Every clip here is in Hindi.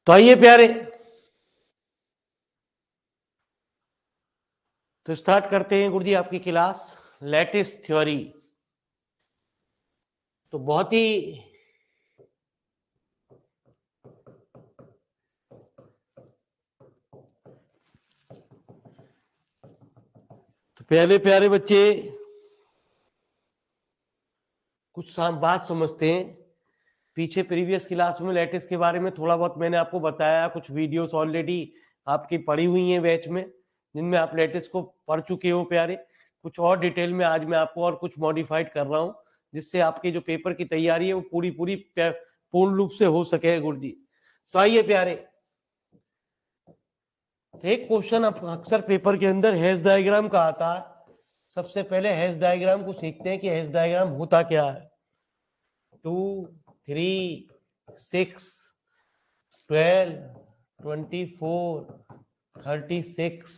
तो आइए प्यारे, तो स्टार्ट करते हैं गुरुजी आपकी क्लास लैटिस थ्योरी। तो बहुत ही तो प्यारे प्यारे बच्चे कुछ बात समझते हैं। पीछे प्रीवियस क्लास में लैटिस के बारे में थोड़ा बहुत मैंने आपको बताया, कुछ वीडियोस ऑलरेडी आपकी पढ़ी हुई हैं बैच में, जिनमें आप लैटिस को पढ़ चुके हो प्यारे। कुछ और डिटेल में आज मैं आपको और कुछ मॉडिफाइड कर रहा हूं, जिससे आपके जो पेपर की तैयारी है वो पूरी पूरी पूर्ण रूप से हो सके गुरुजी। तो आइए प्यारे, एक क्वेश्चन अक्सर पेपर के अंदर हैश डायग्राम का आता है। सबसे पहले हैश डायग्राम को सीखते हैं कि हैश डायग्राम होता क्या है। 2, 3, 6, 12, 24, 36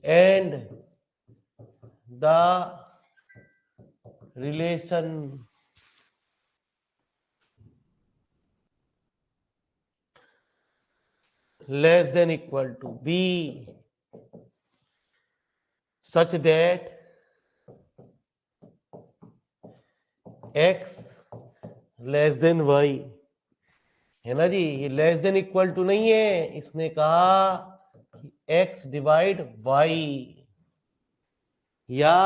and the relation less than equal to b such that x less than y, है ना जी। ये लेस देन इक्वल टू नहीं है, इसने कहा कि x डिवाइड y, या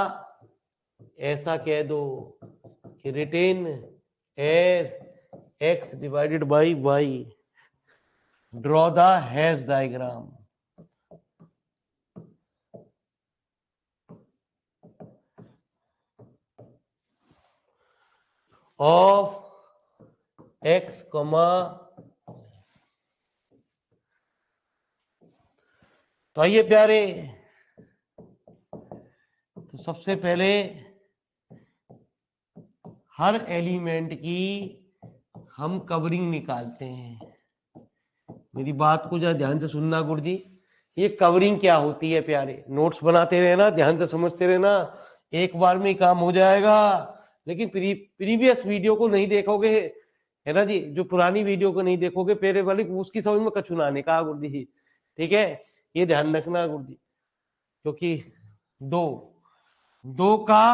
ऐसा कह दो कि written as x divided by y। Draw the Hasse diagram of x, तो आइए प्यारे, तो सबसे पहले हर एलिमेंट की हम कवरिंग निकालते हैं। मेरी बात को जरा ध्यान से सुनना गुरुजी। ये कवरिंग क्या होती है प्यारे, नोट्स बनाते रहना, ध्यान से समझते रहना, एक बार में ही काम हो जाएगा। लेकिन प्रीवियस वीडियो को नहीं देखोगे, है ना जी, जो पुरानी वीडियो को नहीं देखोगे पहले वाली, उसकी समझ में कछु ना आने का गुरुजी। ठीक है, ये ध्यान रखना गुरुजी। क्योंकि दो दो का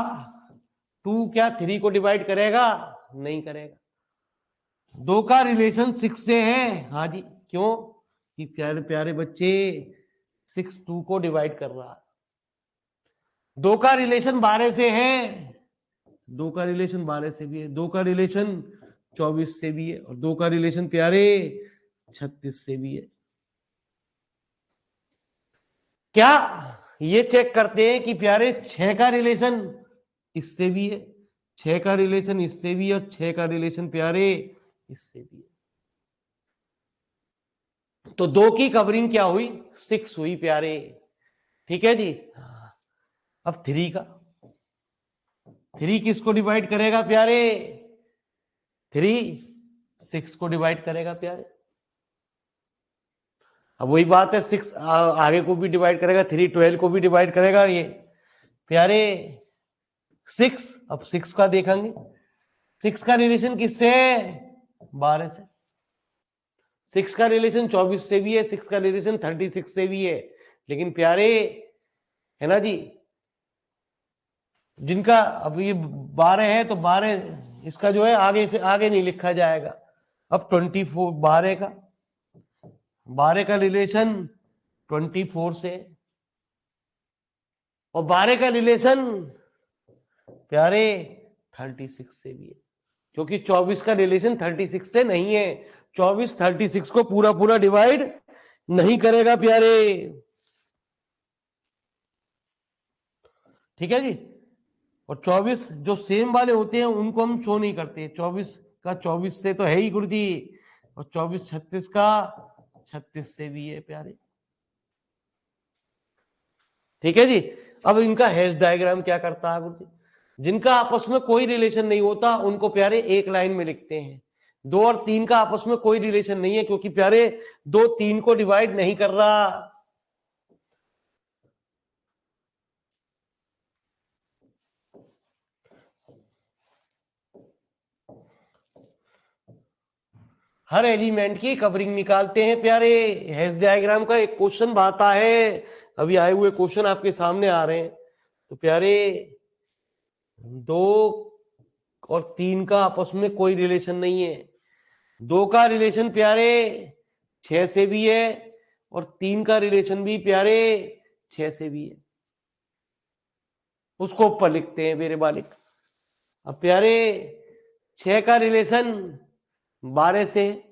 2 क्या 3 को डिवाइड करेगा? नहीं करेगा। 2 का रिलेशन 6 से है, हाँ जी। क्यों? कि प्यारे प्यारे बच्चे 6 2 को डिवाइड कर रहा है। 2 का रिलेशन 12 से है, 2 का रिलेशन 12 से भी है, 2 का रिलेशन 24 से भी है, और 2 का रिलेशन प्यारे 36 से भी है। क्या ये चेक करते हैं कि प्यारे 6 का रिलेशन इससे भी है, 6 का रिलेशन इससे भी है, और 6 का रिलेशन प्यारे इससे भी है। तो 2 की कवरिंग क्या हुई? 6 हुई प्यारे। ठीक है जी। अब 3 का, 3 किसको डिवाइड करेगा प्यारे? 3 6 को डिवाइड करेगा प्यारे। अब वही बात है, 6 आगे को भी डिवाइड करेगा, 3 12 को भी डिवाइड करेगा ये प्यारे 6। अब 6 का देखेंगे, 6 का रिलेशन किससे है? 12 से। 6 का रिलेशन 24 से भी है, 6 का रिलेशन 36 से भी है। लेकिन प्यारे, है ना जी, जिनका अब ये 12 है तो 12 इसका जो है आगे से आगे नहीं लिखा जाएगा। अब 24 12 का रिलेशन 24 से, और 12 का रिलेशन प्यारे 36 से भी है। क्योंकि 24 का रिलेशन 36 से नहीं है, 24 36 को पूरा पूरा डिवाइड नहीं करेगा प्यारे। ठीक है जी। और 24 जो सेम वाले होते हैं उनको हम शो नहीं करते। 24 का 24 से तो है ही गुरुजी, और 24 36 का 36 से भी है प्यारे। ठीक है जी। अब इनका हैश डायग्राम क्या करता है गुरुजी? जिनका आपस में कोई रिलेशन नहीं होता उनको प्यारे एक लाइन में लिखते हैं। 2 और 3 का आपस में कोई रिलेशन नहीं है, क्योंकि प्यारे 2 3 को डिवाइड नहीं कर रहा। हर एलिमेंट की कवरिंग निकालते हैं प्यारे। हेस डायग्राम का एक क्वेश्चन आता है, अभी आए हुए क्वेश्चन आपके सामने आ रहे हैं। तो प्यारे 2 और 3 का आपस में कोई रिलेशन नहीं है। 2 का रिलेशन प्यारे 6 से भी है और 3 का रिलेशन भी प्यारे 6 से भी है। उसको ऊपर लिखते हैं मेरे मालिक। अब प्यारे 6 का रिलेशन 12 से है।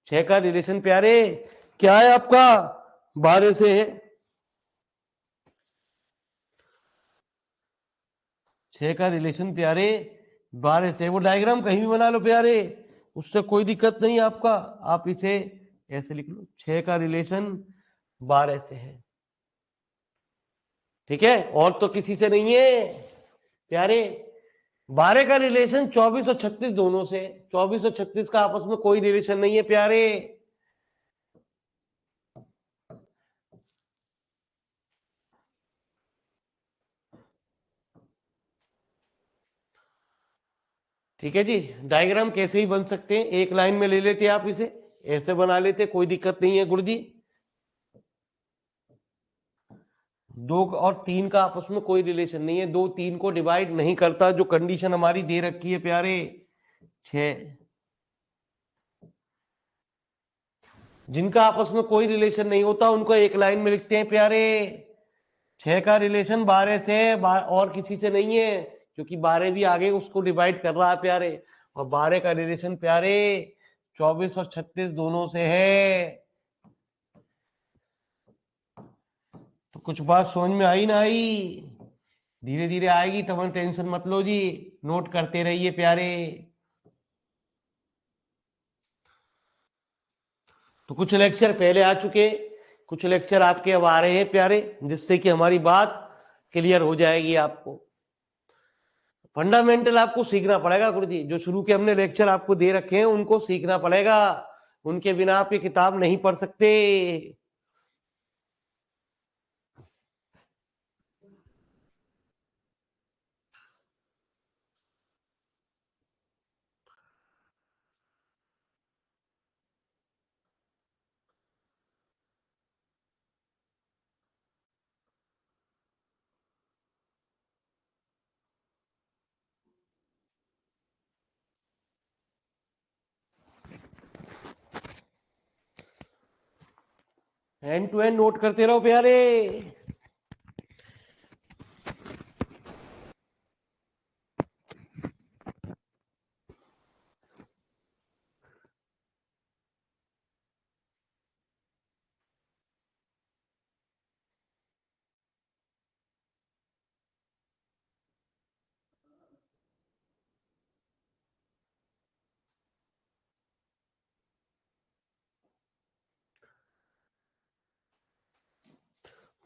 6 का रिलेशन प्यारे क्या है आपका? 12 से है। 6 का रिलेशन प्यारे 12 से, वो डायग्राम कहीं भी बना लो प्यारे, उससे कोई दिक्कत नहीं आपका। आप इसे ऐसे लिख लो, 6 का रिलेशन 12 से है। ठीक है, और तो किसी से नहीं है प्यारे। 12 का रिलेशन 24 और 36 दोनों से। 24 और 36 का आपस में कोई रिलेशन नहीं है प्यारे। ठीक है जी, डायग्राम कैसे ही बन सकते हैं, एक लाइन में ले लेते आप इसे, ऐसे बना लेते, कोई दिक्कत नहीं है गुरुजी। 2 और 3 का आपस में कोई रिलेशन नहीं है, 2 3 को डिवाइड नहीं करता, जो कंडीशन हमारी दे रखी है प्यारे 6। जिनका आपस में कोई रिलेशन नहीं होता उनको एक लाइन में लिखते हैं प्यारे। 6 का रिलेशन 12 से है, और किसी से नहीं है, क्योंकि 12 भी आगे उसको डिवाइड कर रहा है प्यारे। और 12 का रिलेशन प्यारे 24 और 36 दोनों से है। तो कुछ बात समझ में आई ना आई? धीरे धीरे आएगी, तब टेंशन मत लो जी, नोट करते रहिए प्यारे। तो कुछ लेक्चर पहले आ चुके, कुछ लेक्चर आपके अब आ रहे हैं प्यारे, जिससे कि हमारी बात क्लियर हो जाएगी। आपको फंडामेंटल आपको सीखना पड़ेगा गुरुजी, जो शुरू के हमने लेक्चर आपको दे रखे हैं उनको सीखना पड़ेगा, उनके बिना आप ये किताब नहीं पढ़ सकते। एंड टू एंड नोट करते रहो प्यारे।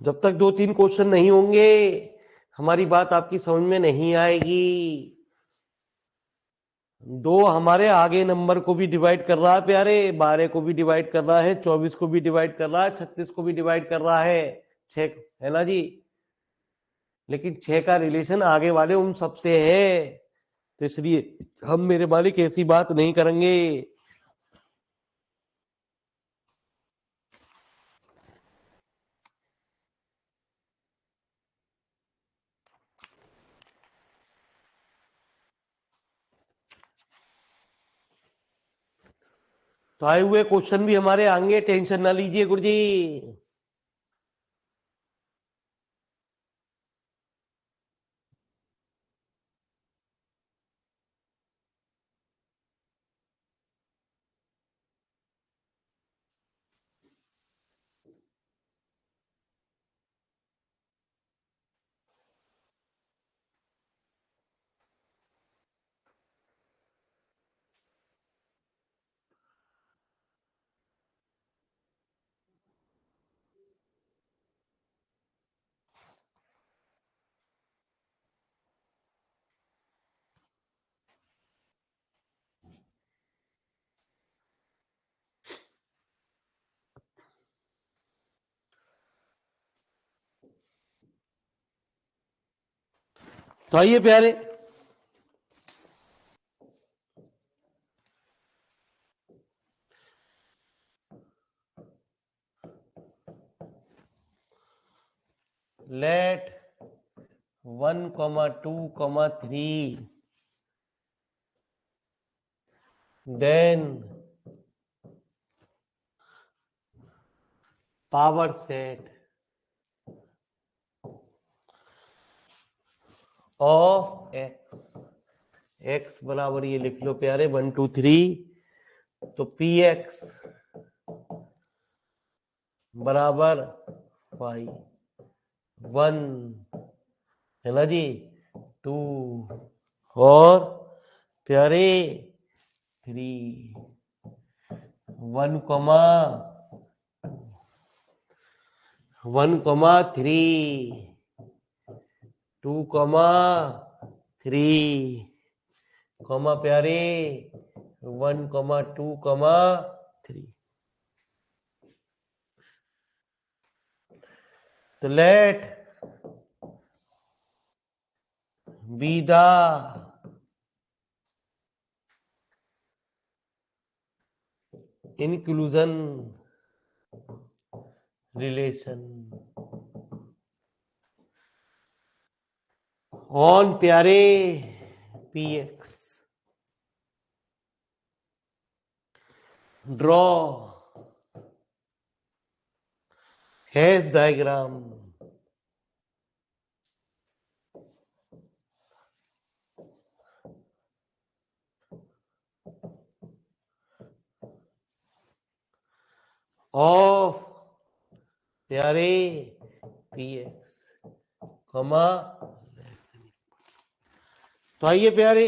जब तक 2 3 क्वेश्चन नहीं होंगे हमारी बात आपकी समझ में नहीं आएगी। 2 हमारे आगे नंबर को भी डिवाइड कर रहा है प्यारे, 12 को भी डिवाइड कर रहा है, 24 को भी डिवाइड कर रहा है, 36 को भी डिवाइड कर रहा है, 6 है ना जी। लेकिन 6 का रिलेशन आगे वाले उन सबसे है, तो इसलिए हम मेरे मालिक ऐसी बात नहीं करेंगे। तो आए हुए क्वेश्चन भी हमारे आएंगे, टेंशन ना लीजिए गुरुजी। तो आइए प्यारे, let 1, 2, 3 then power set of x बराबर ये लिख लो प्यारे 1 2 3, तो px बराबर 5 1 है ना जी 2 और प्यारे 3 1, 3 2, 3 प्यारे 1, 2, 3। तो let be the inclusion relation on प्यारे px, draw Hash diagram of प्यारे px कमा less than equal। तो आइए प्यारे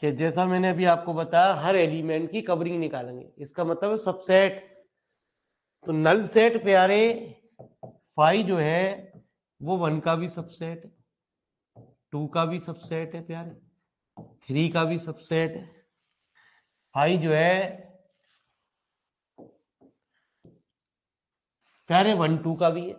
कि जैसा मैंने अभी आपको बताया हर एलिमेंट की कवरिंग निकालेंगे, इसका मतलब है सबसेट। तो नल सेट प्यारे 5 जो है वो 1 का भी सबसेट है, 2 का भी सबसेट है प्यारे, 3 का भी सबसेट है, 5 जो है प्यारे 1 2 का भी है,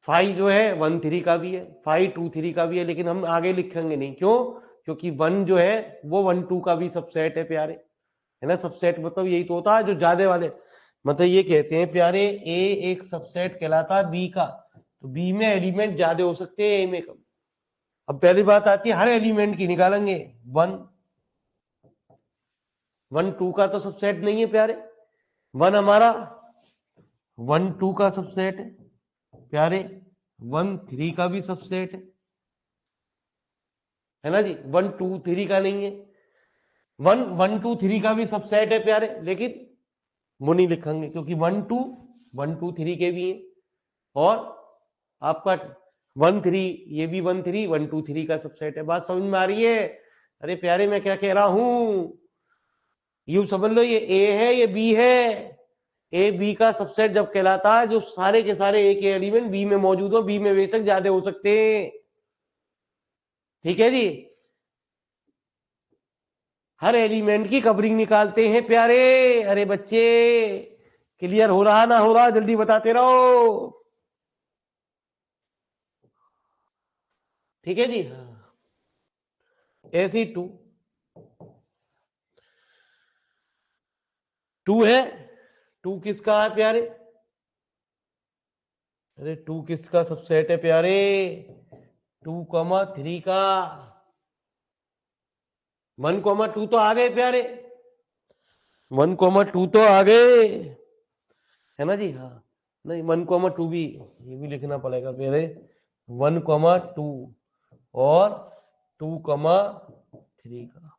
5 जो है 1 3 का भी है, 5 2 3 का भी है, लेकिन हम आगे लिखेंगे नहीं। क्यों? क्योंकि 1 जो है वो 1 2 का भी सबसेट है प्यारे, है ना। सबसेट मतलब यही तो होता है जो ज्यादा वाले, मतलब ये कहते हैं प्यारे ए एक सबसेट कहलाता है बी का, तो बी में एलिमेंट ज्यादा हो सकते हैं ए में कम। अब पहली बात आती है हर एलिमेंट की निकालेंगे। 1 2 का तो सबसेट नहीं है प्यारे, 1 हमारा 1 2 का सबसेट है प्यारे, 1 3 का भी सबसेट है ना जी, 1 2 3 का नहीं है। 1 1 2 3 का भी सबसेट है प्यारे, लेकिन वो नहीं लिखेंगे क्योंकि 1 2 3 के भी हैं, और आपका 1 3 ये भी 1 3 1 2 3 का सबसेट है। बात समझ में आ रही है? अरे प्यारे मैं क्या कह रहा हूं, यू समझ लो ये ए है ये बी है, ए बी का सबसेट जब कहलाता है जो सारे के सारे ए के एलिमेंट बी में मौजूद हो, बी में बेशक ज्यादा हो सकते हैं। ठीक है जी, हर एलिमेंट की कवरिंग निकालते हैं प्यारे। अरे बच्चे क्लियर हो रहा ना हो रहा, जल्दी बताते रहो। ठीक है जी, ऐसी 2 है, 2 किसका है प्यारे? अरे 2 किसका सबसेट है प्यारे? 2, 3 का। 1, 2 तो आ गए प्यारे, 1, 2 तो आ गए, है ना जी। हाँ नहीं 1, 2 भी ये भी लिखना पड़ेगा प्यारे, 1, 2 और 2, 3 का।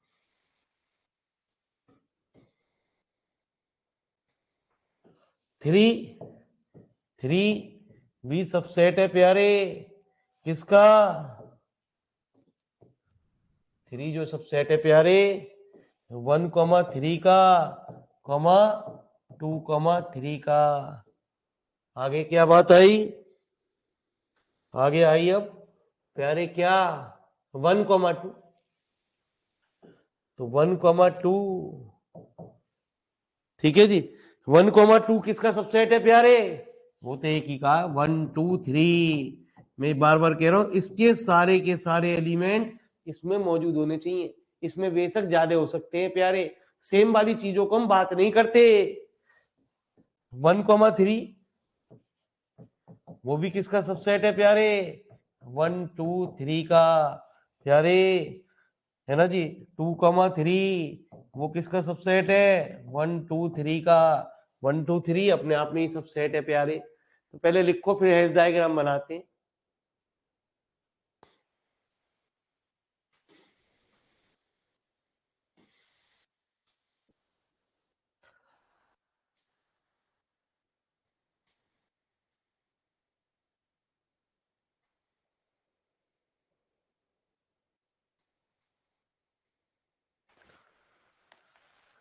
थ्री भी सबसेट है प्यारे, किसका? 3 जो सबसेट है प्यारे 1, 3 का, 2, 3 का। आगे क्या बात आई? आगे आई अब प्यारे क्या? 1, 2। तो 1, 2 ठीक है जी, 1, 2 किसका सबसेट है प्यारे? वो तो एक ही कहा 1 2 3। मैं बार बार कह रहा हूं इसके सारे के सारे एलिमेंट इसमें मौजूद होने चाहिए, इसमें बेशक ज्यादा हो सकते हैं प्यारे। सेम वाली चीजों को हम बात नहीं करते, 1,3 वो भी किसका सबसेट है प्यारे? 1 2 3 का प्यारे, है ना जी। 2,3 वो किसका सबसेट है? 1 2 3 का। 1 2 3 अपने आप में ही सबसेट है प्यारे। तो पहले लिखो फिर हैश डायग्राम बनाते हैं।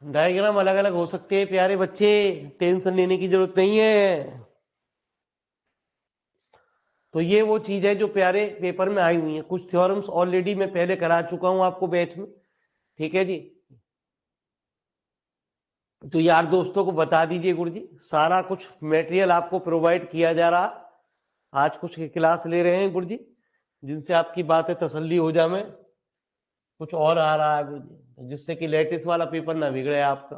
डायग्राम अलग अलग हो सकते हैं प्यारे बच्चे, टेंशन लेने की जरूरत नहीं है। तो ये वो चीज है जो प्यारे पेपर में आई हुई है। कुछ थ्योरम्स ऑलरेडी मैं पहले करा चुका हूं आपको बैच में, ठीक है जी। तो यार दोस्तों को बता दीजिए गुरुजी, सारा कुछ मटेरियल आपको प्रोवाइड किया जा रहा। आज कुछ की क्लास ले रहे हैं गुरुजी, जिनसे आपकी बातें तसल्ली हो जाए। में कुछ और आ रहा है गुरुजी, जिससे कि लेटेस्ट वाला पेपर ना बिगड़े आपका।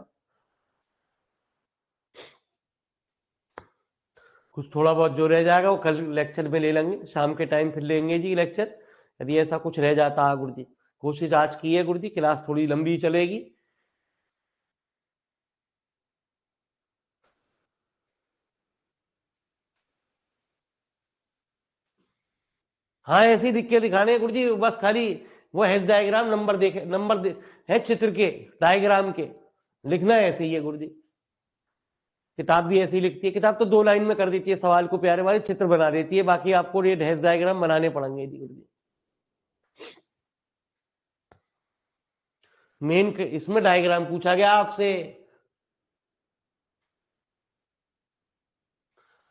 कुछ थोड़ा बहुत जो रह जाएगा वो कल लेक्चर में ले लेंगे, शाम के टाइम फिर लेंगे जी लेक्चर, यदि ऐसा कुछ रह जाता है गुरुजी। कोशिश आज की है गुरुजी, क्लास थोड़ी लंबी चलेगी। हाँ ऐसे ही लिख के दिखाने हैं गुरुजी, बस खाली वो हैश डायग्राम नंबर देखे, है चित्र के, डायग्राम के लिखना है ऐसे ही है गुरुजी। किताब भी ऐसी लिखती है, किताब तो 2 लाइन में कर देती है सवाल को प्यारे वाले, चित्र बना देती है, बाकी आपको ये हैश डायग्राम बनाने पड़ेंगे जी गुरुजी। मेन इसमें डायग्राम पूछा गया आपसे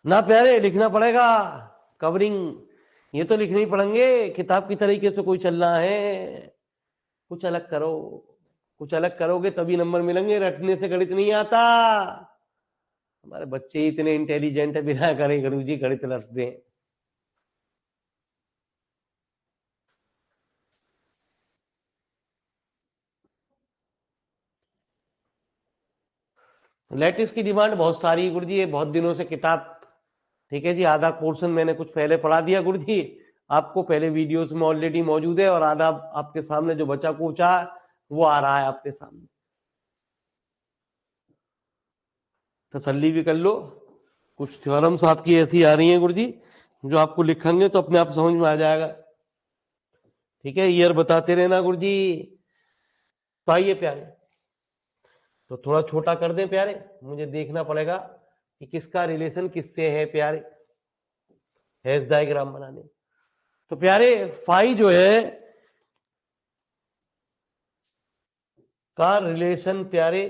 ना प्यारे, लिखना पड़ेगा कवरिंग, ये तो लिखने ही पड़ेंगे। किताब की तरीके से कोई चलना है, कुछ अलग करो, कुछ अलग करोगे तभी नंबर मिलेंगे, रटने से गणित नहीं आता। हमारे बच्चे ही इतने इंटेलिजेंट है, बिना करे गुरुजी गणित रटते हैं। लेटेस्ट की डिमांड बहुत सारी है गुरुजी, ये बहुत दिनों से किताब, ठीक है जी। आधा पोर्शन मैंने कुछ पहले पढ़ा दिया गुरुजी आपको, पहले वीडियोस में ऑलरेडी मौजूद है, और आधा आपके सामने जो बचा पूछा वो आ रहा है आपके सामने। तसल्ली भी कर लो, कुछ थ्योरम्स आपकी ऐसी आ रही हैं गुरुजी जो आपको लिखेंगे तो अपने आप समझ में आ जाएगा, ठीक है। ईयर बताते रहना गुरुजी। तो आइए प्यारे, तो थोड़ा छोटा कर दें प्यारे, मुझे देखना पड़ेगा कि किसका रिलेशन किससे है प्यारे, हैश डायग्राम बनाने। तो प्यारे फाई जो है का रिलेशन प्यारे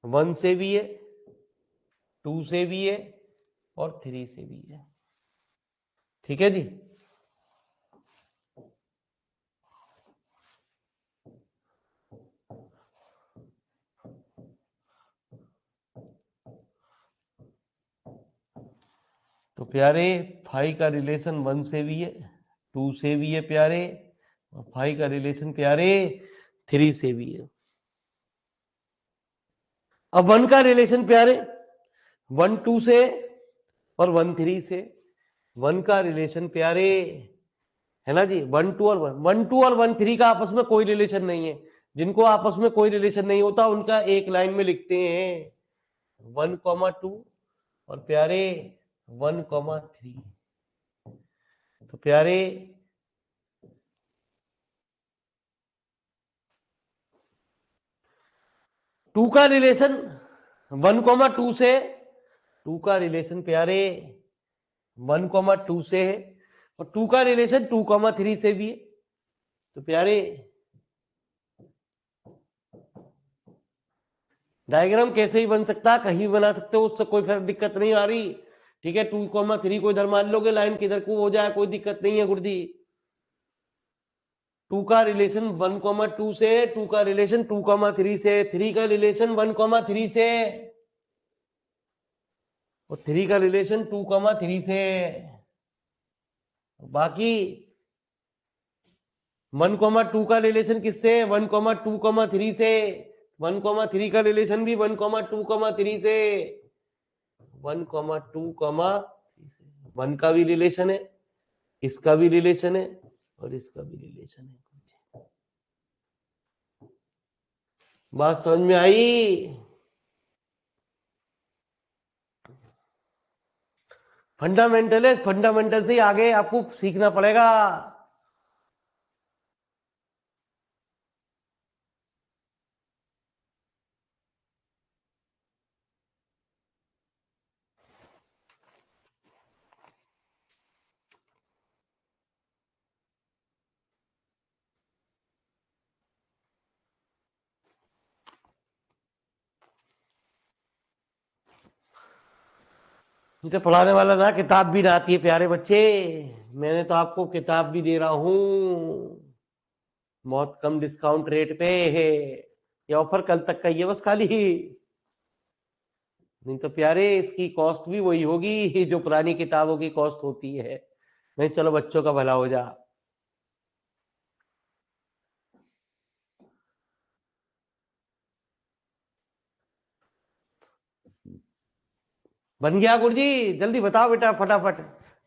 1 से भी है, 2 से भी है, और 3 से भी है, ठीक है जी। तो प्यारे फाई का रिलेशन 1 से भी है, 2 से भी है प्यारे, और फाई का रिलेशन प्यारे 3 से भी है। अब 1 का रिलेशन प्यारे 1 2 से और 1 3 से। 1 का रिलेशन प्यारे, है ना जी, 1 2 और 1 3 का आपस में कोई रिलेशन नहीं है। जिनको आपस में कोई रिलेशन नहीं होता उनका एक लाइन में लिखते हैं 1,2 और प्यारे 1,3। तो प्यारे 2 का रिलेशन 1,2 से, 2 का रिलेशन प्यारे 1,2 से है, और 2 का रिलेशन 2,3 से भी है। तो प्यारे डायग्राम कैसे ही बन सकता है, कहीं भी बना सकते हो, उससे कोई फर्क दिक्कत नहीं आ रही, ठीक है। 2,3 को इधर मान लोगे, लाइन किधर को हो जाए कोई दिक्कत नहीं है गुरुजी। 2 का रिलेशन 1,2 से, 2 का रिलेशन 2,3 से, 3 का रिलेशन 1,3 से, और 3 का रिलेशन 2,3 से। बाकी 1,2 का रिलेशन किससे? 1,2,3 से। 1,3 का रिलेशन भी 1,2,3 से। 1,2,3 1 का भी रिलेशन है, इसका भी रिलेशन है और इसका भी रिलेशन है। बात समझ में आई? फंडामेंटल है, फंडामेंटल से ही आगे आपको सीखना पड़ेगा। मुझे पढ़ाने वाला ना किताब भी ना आती है प्यारे बच्चे। मैंने तो आपको किताब भी दे रहा हूं बहुत कम डिस्काउंट रेट पे है। ये ऑफर कल तक का ही है बस खाली, नहीं तो प्यारे इसकी कॉस्ट भी वही होगी जो पुरानी किताबों की कॉस्ट होती है। नहीं चलो बच्चों का भला हो जा। बन गया गुरुजी? जल्दी बताओ बेटा फटाफट,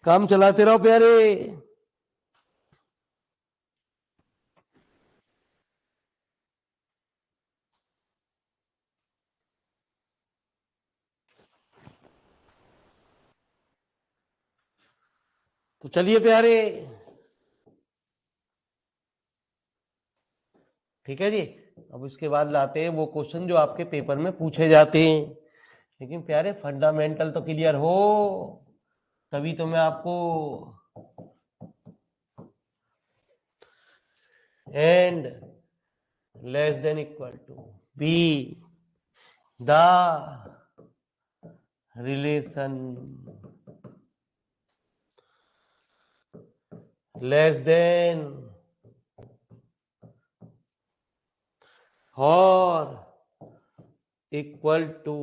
काम चलाते रहो प्यारे। तो चलिए प्यारे, ठीक है जी। अब इसके बाद लाते हैं वो क्वेश्चन जो आपके पेपर में पूछे जाते हैं। लेकिन प्यारे फंडामेंटल तो क्लियर हो, तभी तो मैं आपको and less than equal to be the relation less than और equal to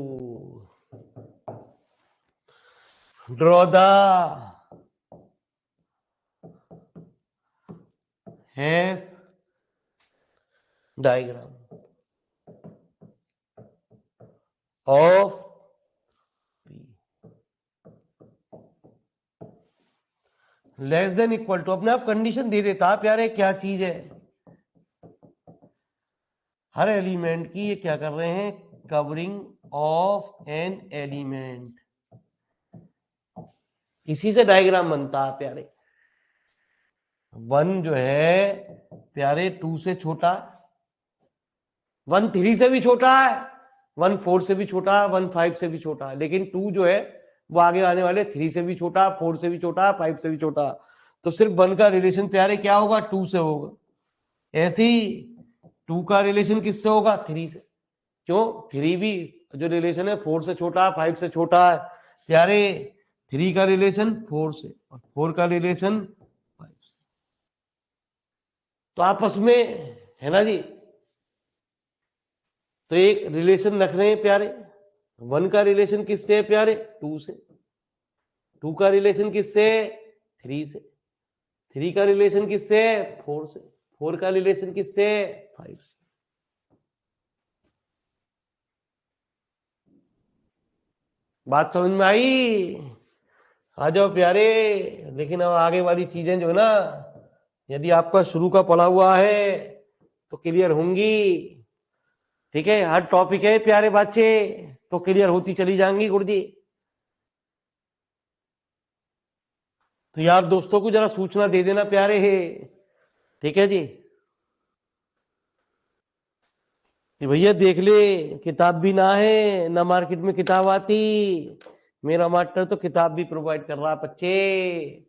draw the Hess diagram of P less than equal to, अपने आप कंडीशन दे देता प्यारे क्या चीज है। हर एलिमेंट की ये क्या कर रहे हैं, कवरिंग ऑफ एन एलिमेंट, इसी से डायग्राम बनता है प्यारे। 1 जो है प्यारे 2 से छोटा, 1 3 से भी छोटा है, 1 4 से भी छोटा, 1 5 से भी छोटा, लेकिन 2 जो है वो आगे आने वाले 3 से भी छोटा, 4 से भी छोटा, 5 से भी छोटा। तो सिर्फ 1 का रिलेशन प्यारे क्या होगा, 2 से होगा। ऐसे ही 2 का रिलेशन किससे होगा, 3 से। क्यों, 3 भी जो रिलेशन है 4 से छोटा, 5 से छोटा है प्यारे। 3 का रिलेशन 4 से और 4 का रिलेशन 5 से, तो आपस में है ना जी। तो एक रिलेशन रख रहे हैं प्यारे, 1 का रिलेशन किससे है प्यारे, 2 से। 2 का रिलेशन किससे, 3 से। 3 का रिलेशन किससे, 4 से। 4 का रिलेशन किससे, 5 से। बात समझ में आई? आ जाओ प्यारे। लेकिन अब आगे वाली चीजें जो है ना, यदि आपका शुरू का पढ़ा हुआ है तो क्लियर होंगी। ठीक है, हर टॉपिक है प्यारे बच्चे तो क्लियर होती चली जाएंगी गुरुजी। तो यार दोस्तों को जरा सूचना दे देना प्यारे है, ठीक है जी, कि भैया देख ले किताब भी ना है ना मार्केट में किताब आती, मेरा मास्टर तो किताब भी प्रोवाइड कर रहा है बच्चे।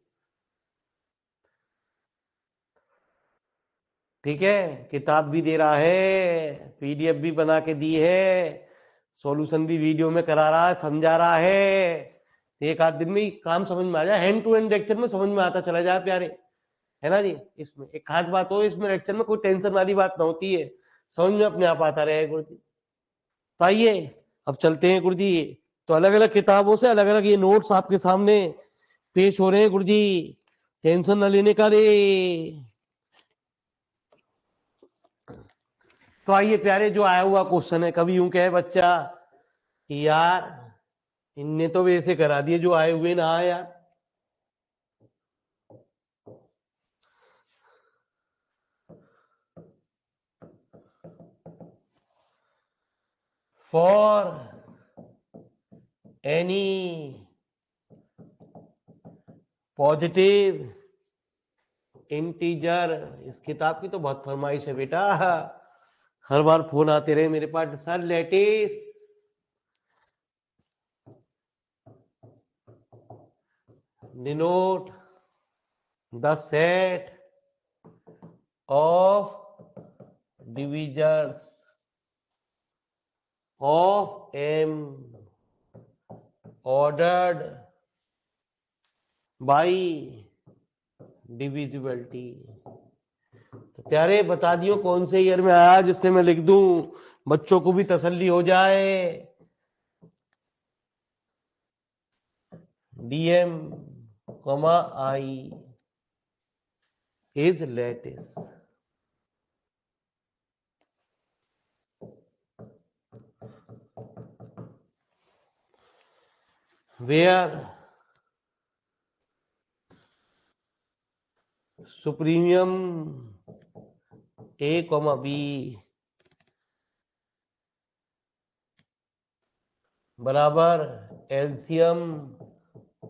ठीक है, किताब भी दे रहा है, पीडीएफ भी बना के दी है, सॉल्यूशन भी वीडियो में करा रहा है, समझा रहा है। एक आध दिन में ही काम समझ में आ जाए, हैंड टू हैंड लेक्चर में समझ में आता चला जाए प्यारे, है ना जी। इसमें एक खास बात हो, इसमें लेक्चर में कोई टेंशन वाली बात ना होती है, समझ में अपने आप आता रहे गुरु जी। तो आइए अब चलते हैं गुरु जी। तो अलग अलग किताबों से अलग अलग ये नोट्स आपके सामने पेश हो रहे हैं गुरु जी, टेंशन न लेने का रे। तो आइए प्यारे, जो आया हुआ क्वेश्चन है, कभी यूं कहे बच्चा कि यार इनने तो वैसे करा दिए जो आए हुए ना आया। फॉर एनी पॉजिटिव इंटीजर, इस किताब की तो बहुत फरमाइश है बेटा, हर बार फोन आते रहे मेरे पास, sir let's denote the set of divisors of M ordered by divisibility. तो प्यारे बता दियो कौन से ईयर में आया, जिससे मैं लिख दूं, बच्चों को भी तसल्ली हो जाए। DM comma I is lattice. Where supremum A comma B बराबर एलसीएम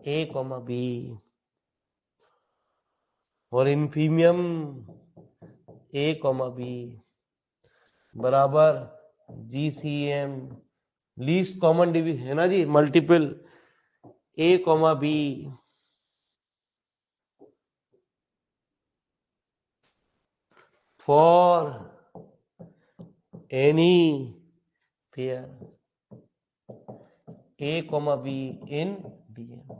ए कॉमा बी और इन्फीमियम ए कॉमा बी बराबर जीसीएम लीस्ट कॉमन डिवीजन है ना जी, multiple A comma B for any pair A comma B in DM.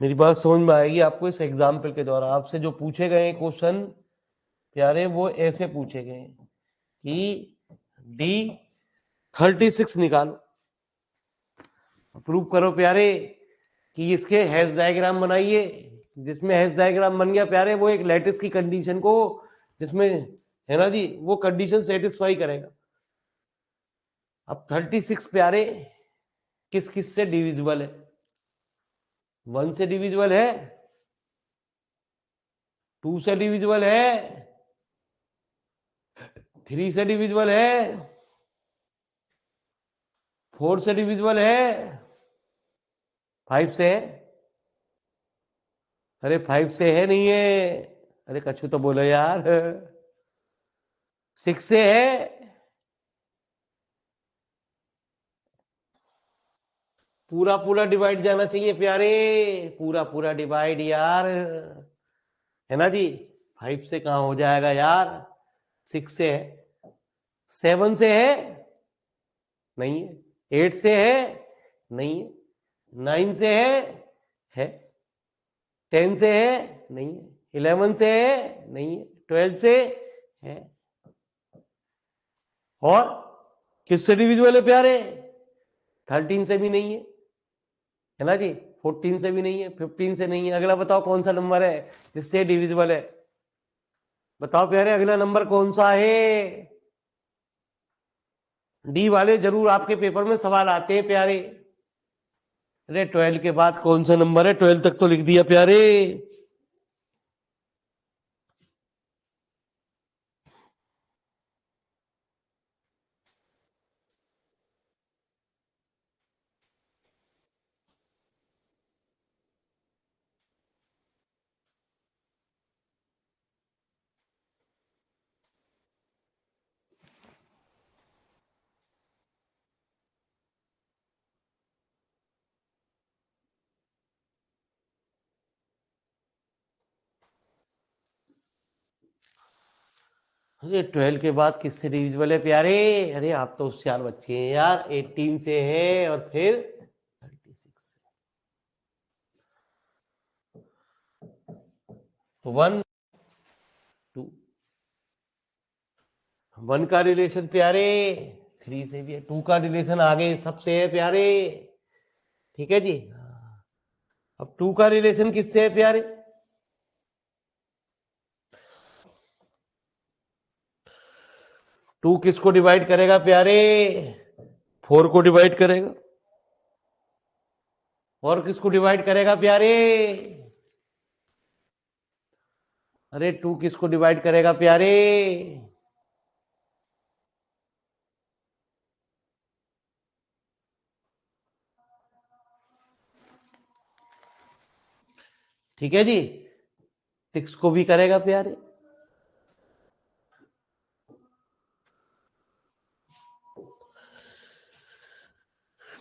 मेरी बात समझ में आएगी आपको? इस एग्जाम्पल के द्वारा आपसे जो पूछे गए क्वेश्चन प्यारे, वो ऐसे पूछे गए कि D36 निकालो, प्रूव करो प्यारे कि इसके हैश डायग्राम बनाइए। जिसमें हैश डायग्राम बन गया प्यारे, वो एक लैटिस की कंडीशन को, जिसमें है ना जी, वो कंडीशन सेटिस्फाई करेगा। अब 36 प्यारे किस किस से डिविजिबल है? 1 से डिविजिबल है, 2 से डिविजिबल है, 3 से डिविजिबल है, 4 से डिविजिबल है, 5 से है। अरे 5 से है नहीं है? अरे कछु तो बोलो यार। 6 से है? पूरा पूरा डिवाइड जाना चाहिए प्यारे, पूरा पूरा डिवाइड यार, है ना जी। 5 से कहां हो जाएगा यार, 6 से है। 7 से है? नहीं है। 8 से है? नहीं है। 9 से है? 10 से है? नहीं है। 11 से है? नहीं है। 12 से है? और किससे डिविजिबल है प्यारे? 13 से भी नहीं है ना जी। 14 से भी नहीं है, 15 से नहीं है। अगला बताओ कौन सा नंबर है जिससे डिविजिबल है? बताओ प्यारे, अगला नंबर कौन सा है? डी वाले जरूर आपके पेपर में सवाल आते हैं प्यारे। अरे 12 के बाद कौन सा नंबर है? 12 तक तो लिख दिया प्यारे। अरे 12 के बाद किससे डिविजिबल है प्यारे? अरे आप तो होशियार बच्चे हैं यार। 18 से है और फिर 36 से। तो 1 2 1 का रिलेशन प्यारे 3 से भी है, 2 का रिलेशन आगे सबसे है प्यारे। ठीक है जी। अब 2 का रिलेशन किससे है प्यारे? 2 किसको डिवाइड करेगा प्यारे? 4 को डिवाइड करेगा। और किसको डिवाइड करेगा प्यारे? अरे 2 किसको डिवाइड करेगा प्यारे? ठीक है जी, 6 को भी करेगा प्यारे।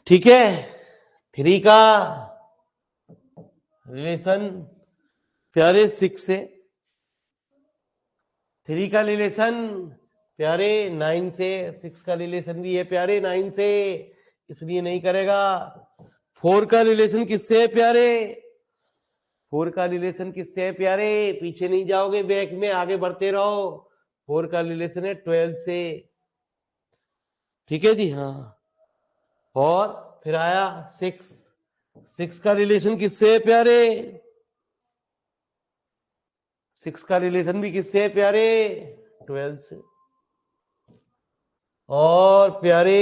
ठीक है, 3 का रिलेशन प्यारे 6 से, 3 का रिलेशन प्यारे 9 से, 6 का रिलेशन भी है प्यारे 9 से, इसलिए नहीं करेगा। 4 का रिलेशन किससे है प्यारे? 4 का रिलेशन किससे है प्यारे? पीछे नहीं जाओगे, बैक में आगे बढ़ते रहो। 4 का रिलेशन है 12 से। ठीक है जी, हाँ। और फिर आया 6, 6 का रिलेशन किससे है प्यारे? 6 का रिलेशन भी किससे है प्यारे? 12 से। और प्यारे,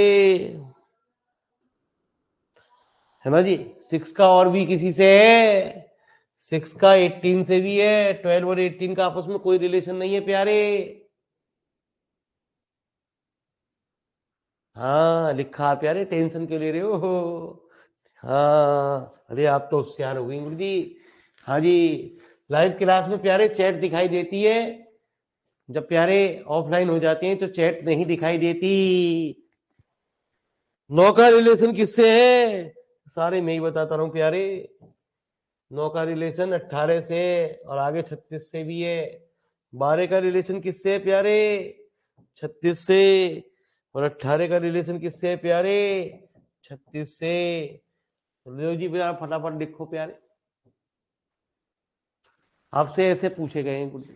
है ना जी, 6 का और भी किसी से है, 6 का 18 से भी है। 12 और 18 का आपस में कोई रिलेशन नहीं है प्यारे। हाँ लिखा प्यारे, टेंशन क्यों ले रहे हो? हाँ, अरे आप तो होशियार हो गई गुरु जी। हाँ जी, लाइव क्लास में प्यारे चैट दिखाई देती है, जब प्यारे ऑफलाइन हो जाते हैं तो चैट नहीं दिखाई देती। 9 का रिलेशन किससे है? सारे मैं ही बताता रहा हूं प्यारे। 9 का रिलेशन 18 से और आगे 36 से भी है। 12 का रिलेशन किससे है प्यारे? 36 से। और 18 का रिलेशन किससे है प्यारे? 36 से। लो जी प्यारे, फटाफट लिखो प्यारे, आपसे ऐसे पूछे गए हैं गुरु जी।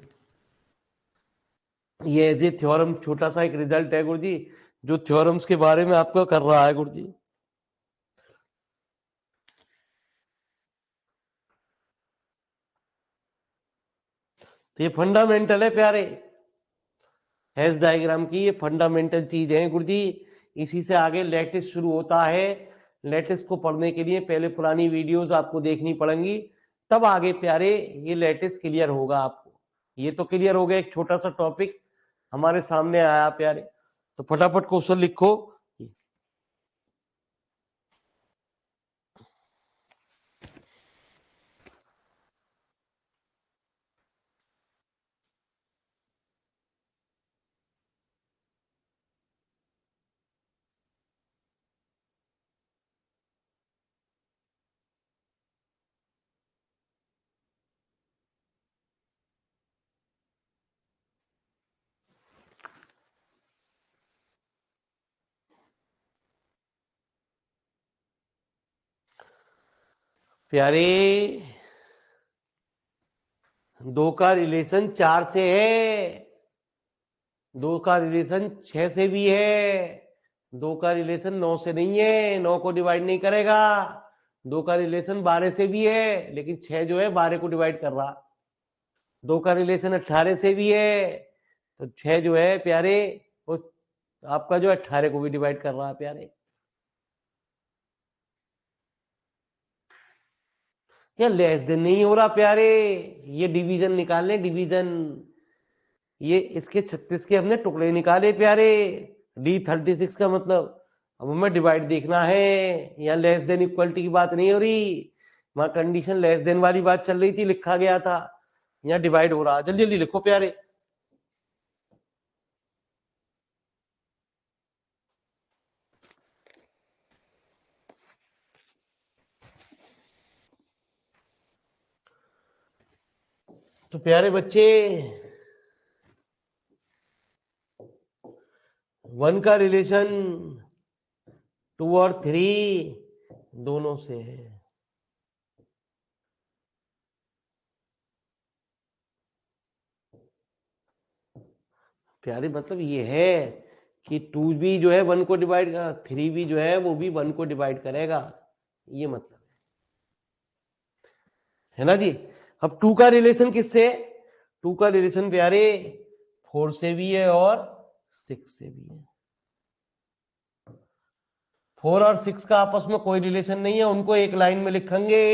ये एज ए थ्योरम छोटा सा एक रिजल्ट है गुरु जी, जो थ्योरम्स के बारे में आपको कर रहा है गुरु जी। तो ये फंडामेंटल है प्यारे, हैश डायग्राम की ये फंडामेंटल चीज है गुरु जी। इसी से आगे लेटिस शुरू होता है। लेटिस को पढ़ने के लिए पहले पुरानी वीडियोस आपको देखनी पड़ेंगी, तब आगे प्यारे ये लेटिस क्लियर होगा आपको। ये तो क्लियर हो गया, एक छोटा सा टॉपिक हमारे सामने आया प्यारे। तो फटाफट क्वेश्चन लिखो। प्यारे 2 का रिलेशन 4 से है, 2 का रिलेशन 6 से भी है, 2 का रिलेशन 9 से नहीं है, 9 को डिवाइड नहीं करेगा। 2 का रिलेशन 12 से भी है, लेकिन 6 जो है 12 को डिवाइड कर रहा। 2 का रिलेशन 18 से भी है, तो 6 जो है प्यारे वो आपका जो 18 को भी डिवाइड कर रहा है प्यारे। क्या लेस देन नहीं हो रहा प्यारे? ये डिवीजन निकाल ले, डिवीजन। ये इसके 36 के हमने टुकड़े निकाले प्यारे, D36 का मतलब। अब हमें डिवाइड देखना है, यहाँ लेस देन इक्वलिटी की बात नहीं हो रही, वहां कंडीशन लेस देन वाली बात चल रही थी, लिखा गया था। यहाँ डिवाइड हो रहा, जल्दी जल्दी लिखो प्यारे। तो प्यारे बच्चे 1 का रिलेशन 2 और 3 दोनों से है। प्यारे मतलब ये है कि 2 भी जो है 1 को डिवाइड, 3 भी जो है वो भी 1 को डिवाइड करेगा, ये मतलब है ना जी। अब 2 का रिलेशन किससे? 2 का रिलेशन प्यारे 4 से भी है और 6 से भी है। 4 और 6 का आपस में कोई रिलेशन नहीं है, उनको एक लाइन में लिखेंगे।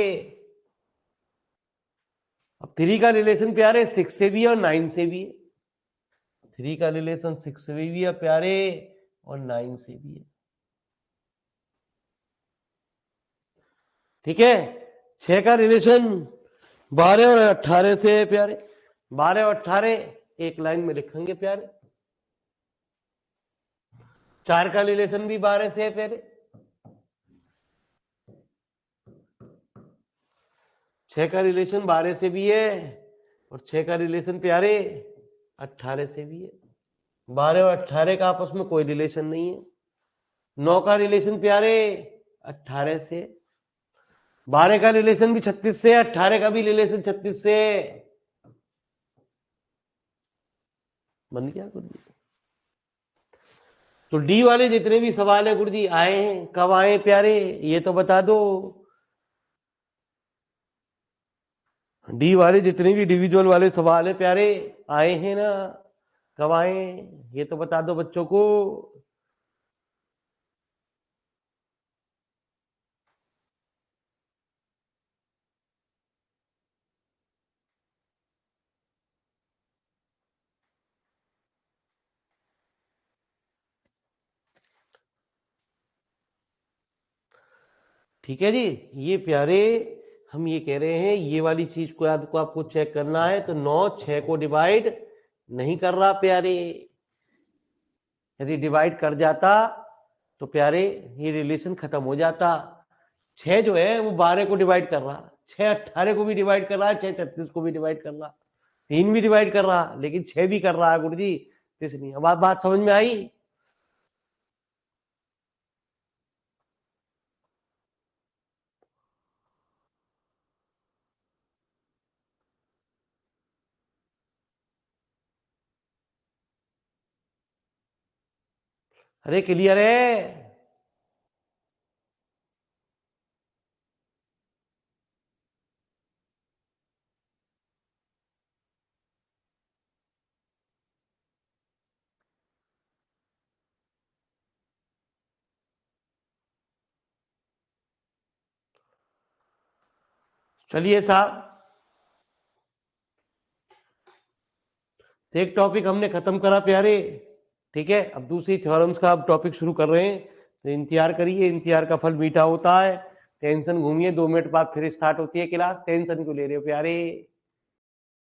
अब 3 का रिलेशन प्यारे 6 से भी है और 9 से भी है। 3 का रिलेशन 6 से भी है प्यारे और 9 से भी है। ठीक है। 6 का रिलेशन 12 और 18 से है प्यारे। 12 और 18 एक लाइन में लिखेंगे प्यारे। 4 का रिलेशन भी 12 से है प्यारे। 6 का रिलेशन 12 से भी है और 6 का रिलेशन प्यारे 18 से भी है। 12 और 18 का आपस में कोई रिलेशन नहीं है। 9 का रिलेशन प्यारे 18 से। 12 का रिलेशन भी 36 से, 18 का भी रिलेशन 36 से। बन गया गुरुजी। तो डी वाले जितने भी सवाल है गुरुजी आए हैं, कब आए प्यारे ये तो बता दो। डी वाले जितने भी डिविजुअल वाले सवाल है प्यारे आए हैं ना, कब आए ये तो बता दो बच्चों को। ठीक है जी। ये प्यारे हम ये कह रहे हैं, ये वाली चीज को याद को आपको चेक करना है। तो 9 6 को डिवाइड नहीं कर रहा प्यारे। यदि डिवाइड कर जाता तो प्यारे ये रिलेशन खत्म हो जाता। 6 जो है वो 12 को डिवाइड कर रहा, 6 18 को भी डिवाइड कर रहा है, 6 36 को भी डिवाइड कर रहा, 3 भी डिवाइड कर रहा, लेकिन 6 भी कर रहा है गुरु जी। इसलिए अब बात समझ में आई। अरे क्लियर है। चलिए साहब, एक टॉपिक हमने खत्म करा प्यारे। ठीक है, अब दूसरी थ्योरम्स का अब टॉपिक शुरू कर रहे हैं। तो इंतजार करिए, इंतजार का फल मीठा होता है। टेंशन घूमिए, 2 मिनट बाद फिर स्टार्ट होती है क्लास। टेंशन क्यों ले रहे हो प्यारे।